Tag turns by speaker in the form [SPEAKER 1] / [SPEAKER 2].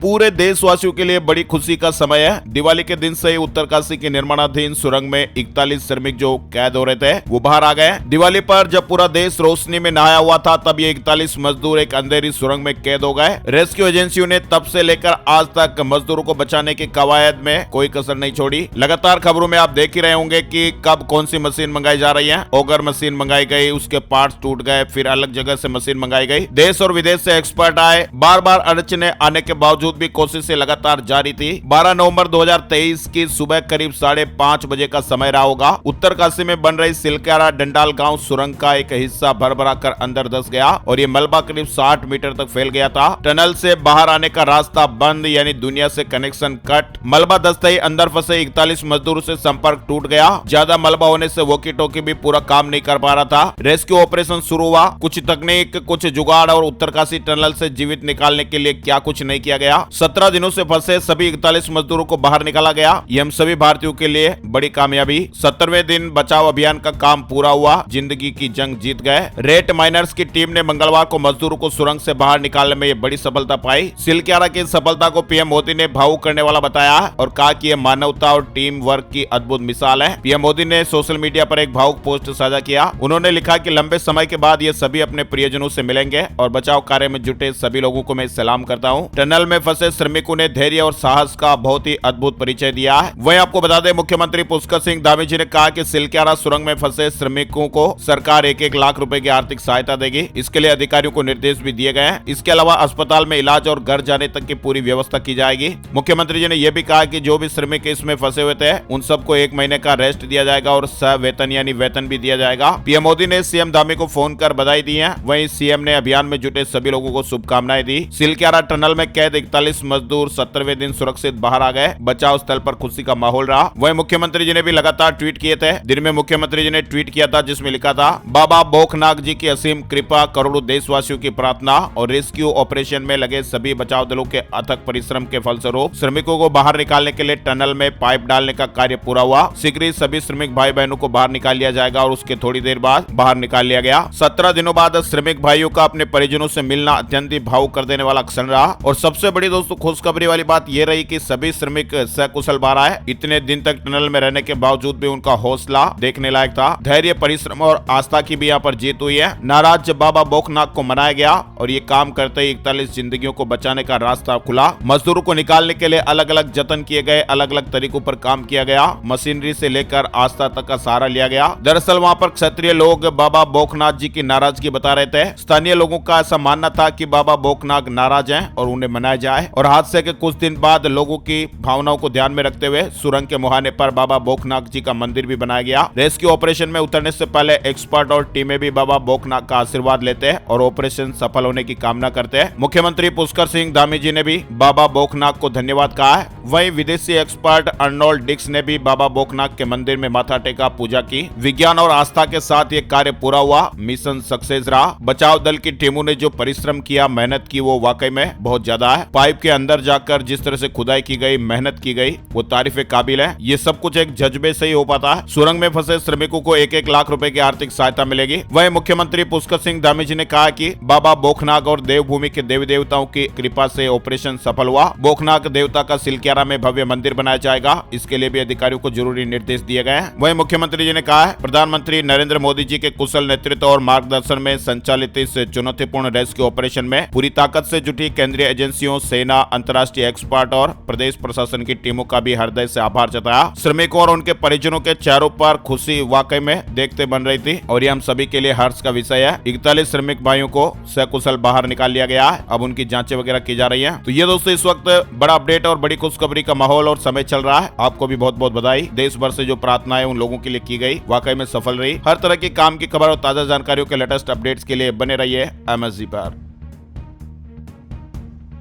[SPEAKER 1] पूरे देशवासियों के लिए बड़ी खुशी का समय है। दिवाली के दिन से ही उत्तरकाशी के निर्माणाधीन सुरंग में 41 श्रमिक जो कैद हो रहे थे वो बाहर आ गए। दिवाली पर जब पूरा देश रोशनी में नहाया हुआ था तब ये 41 मजदूर एक अंधेरी सुरंग में कैद हो गए। रेस्क्यू एजेंसियों ने तब से लेकर आज तक मजदूरों को बचाने की कवायद में कोई कसर नहीं छोड़ी। लगातार खबरों में आप देख ही रहे होंगे कि कब कौन सी मशीन मंगाई जा रही है। ओगर मशीन मंगाई गई, उसके पार्ट्स टूट गए, फिर अलग जगह से मशीन मंगाई गई। देश और विदेश से एक्सपर्ट आए। बार बार अड़चने आने के बावजूद भी कोशिशें लगातार जारी थी। 12 नवंबर 2023 की सुबह करीब 5:30 बजे का समय रहा होगा। उत्तरकाशी में बन रही सिलक्यारा डंडाल गांव सुरंग का एक हिस्सा भरभरा कर अंदर धंस गया और ये मलबा करीब 60 मीटर तक फैल गया था। टनल से बाहर आने का रास्ता बंद, यानी दुनिया से कनेक्शन कट। मलबा धंसते ही अंदर फंसे 41 मजदूरों से संपर्क टूट गया। ज्यादा मलबा होने से वॉकी टॉकी भी पूरा काम नहीं कर पा रहा था। रेस्क्यू ऑपरेशन शुरू हुआ। कुछ तकनीक, कुछ जुगाड़ और उत्तरकाशी टनल से जीवित निकालने के लिए क्या कुछ नहीं किया गया। 17 दिनों से फंसे सभी 41 मजदूरों को बाहर निकाला गया। ये हम सभी भारतीयों के लिए बड़ी कामयाबी। 17वें दिन बचाव अभियान का काम पूरा हुआ। जिंदगी की जंग जीत गए। रेट माइनर्स की टीम ने मंगलवार को मजदूरों को सुरंग से बाहर निकालने में ये बड़ी सफलता पाई। सिलक्यारा की सफलता को पीएम मोदी ने भावुक करने वाला बताया और कहा कि यह मानवता और टीम वर्क की अद्भुत मिसाल है। पीएम मोदी ने सोशल मीडिया पर एक भावुक पोस्ट साझा किया। उन्होंने लिखा कि लंबे समय के बाद ये सभी अपने प्रियजनों से मिलेंगे और बचाव कार्य में जुटे सभी लोगों को मैं सलाम करता हूँ। टनल में फंसे श्रमिकों ने धैर्य और साहस का बहुत ही अद्भुत परिचय दिया है। वहीं आपको बता दें, मुख्यमंत्री पुष्कर सिंह धामी जी ने कहा कि सिलक्यारा सुरंग में फंसे श्रमिकों को सरकार 1-1 लाख रुपए की आर्थिक सहायता देगी। इसके लिए अधिकारियों को निर्देश भी दिए गए हैं। इसके अलावा अस्पताल में इलाज और घर जाने तक की पूरी व्यवस्था की जाएगी। मुख्यमंत्री जी ने यह भी कहा कि जो भी श्रमिक इसमें फंसे हुए थे उन सबको 1 महीने का रेस्ट दिया जाएगा और सवेतन यानी वेतन भी दिया जाएगा। पीएम मोदी ने सीएम धामी को फोन कर बधाई दी है। वहीं सीएम ने अभियान में जुटे सभी लोगों को शुभकामनाएं दी। सिलक्यारा टनल में कैद 41 मजदूर 17वें दिन सुरक्षित बाहर आ गए। बचाव स्थल पर खुशी का माहौल रहा। वहीं मुख्यमंत्री जी ने भी लगातार ट्वीट किए थे। दिन में मुख्यमंत्री जी ने ट्वीट किया था जिसमें लिखा था, बाबा भोकनाग जी की असीम कृपा, करोड़ों देशवासियों की प्रार्थना और रेस्क्यू ऑपरेशन में लगे सभी बचाव दलों के अथक परिश्रम के फलस्वरूप श्रमिकों को बाहर निकालने के लिए टनल में पाइप डालने का कार्य पूरा हुआ। शीघ्र ही सभी श्रमिक भाई बहनों को बाहर निकाल लिया जाएगा और उसके थोड़ी देर बाद बाहर निकाल लिया गया। 17 दिनों बाद श्रमिक भाइयों का अपने परिजनों से मिलना अत्यंत ही भावुक कर देने वाला क्षण रहा। और सबसे बड़ी दोस्तों खुशखबरी वाली बात यह रही कि सभी श्रमिक सकुशल बाहर आए। इतने दिन तक टनल में रहने के बावजूद भी उनका हौसला देखने लायक था। धैर्य, परिश्रम और आस्था की भी यहाँ पर जीत हुई है। नाराज बाबा भोकनाग को मनाया गया और ये काम करते ही 41 जिंदगियों को बचाने का रास्ता खुला। मजदूरों को निकालने के लिए अलग अलग जतन किए गए, अलग अलग तरीकों पर काम किया गया। मशीनरी से लेकर आस्था तक का सहारा लिया गया। दरअसल वहाँ पर क्षत्रिय लोग बाबा भोकनाथ जी की नाराजगी बता रहे थे। स्थानीय लोगों का ऐसा मानना था कि बाबा भोकनाग नाराज हैं और उन्हें मनाया जाए। और हादसे के कुछ दिन बाद लोगों की भावनाओं को ध्यान में रखते हुए सुरंग के मुहाने पर बाबा भोकनाग जी का मंदिर भी बनाया गया। रेस्क्यू ऑपरेशन में उतरने से पहले एक्सपर्ट और टीमें भी बाबा भोकनाग का आशीर्वाद लेते हैं और ऑपरेशन सफल होने की कामना करते हैं। मुख्यमंत्री पुष्कर सिंह धामी जी ने भी बाबा भोकनाग को धन्यवाद कहा है। वहीं विदेशी एक्सपर्ट अर्नोल्ड डिक्स ने भी बाबा भोकनाग के मंदिर में माथा टेका, पूजा की। विज्ञान और आस्था के साथ ये कार्य पूरा हुआ। मिशन सक्सेस रहा। बचाव दल की टीमों ने जो परिश्रम किया, मेहनत की, वो वाकई में बहुत ज्यादा है। पाइप के अंदर जाकर जिस तरह से खुदाई की गई, मेहनत की गई, वो तारीफ काबिल है। ये सब कुछ एक जज्बे से ही हो पाता है। सुरंग में फंसे श्रमिकों को 1-1 लाख रुपए की आर्थिक सहायता मिलेगी। वहीं मुख्यमंत्री पुष्कर सिंह धामी जी ने कहा कि बाबा भोकनाग और देवभूमि के देवी देवताओं की कृपा से ऑपरेशन सफल हुआ। भोकनाग देवता का सिलक्यारा में भव्य मंदिर बनाया जाएगा। इसके लिए भी अधिकारियों को जरूरी निर्देश दिए गए हैं। वहीं मुख्यमंत्री जी ने कहा है, प्रधानमंत्री नरेंद्र मोदी जी के कुशल नेतृत्व और मार्गदर्शन में संचालित इस चुनौतीपूर्ण रेस्क्यू ऑपरेशन में पूरी ताकत से जुटी केंद्रीय एजेंसियों, सेना, अंतर्राष्ट्रीय एक्सपर्ट और प्रदेश प्रशासन की टीमों का भी हृदय से आभार जताया। श्रमिकों और उनके परिजनों के चेहरों पर खुशी वाकई में देखते बन रही थी और ये हम सभी के लिए हर्ष का विषय है। 41 श्रमिक भाइयों को सकुशल बाहर निकाल लिया गया है। अब उनकी जांचें वगैरह की जा रही है। तो ये दोस्तों इस वक्त बड़ा अपडेट और बड़ी खुशखबरी का माहौल और समय चल रहा है। आपको भी बहुत बहुत बधाई। देश भर से जो प्रार्थनाएं उन लोगों के लिए की गई वाकई में सफल रही। हर तरह की काम की खबर और ताजा जानकारियों के लेटेस्ट अपडेट्स के लिए बने रहिए MSG पर।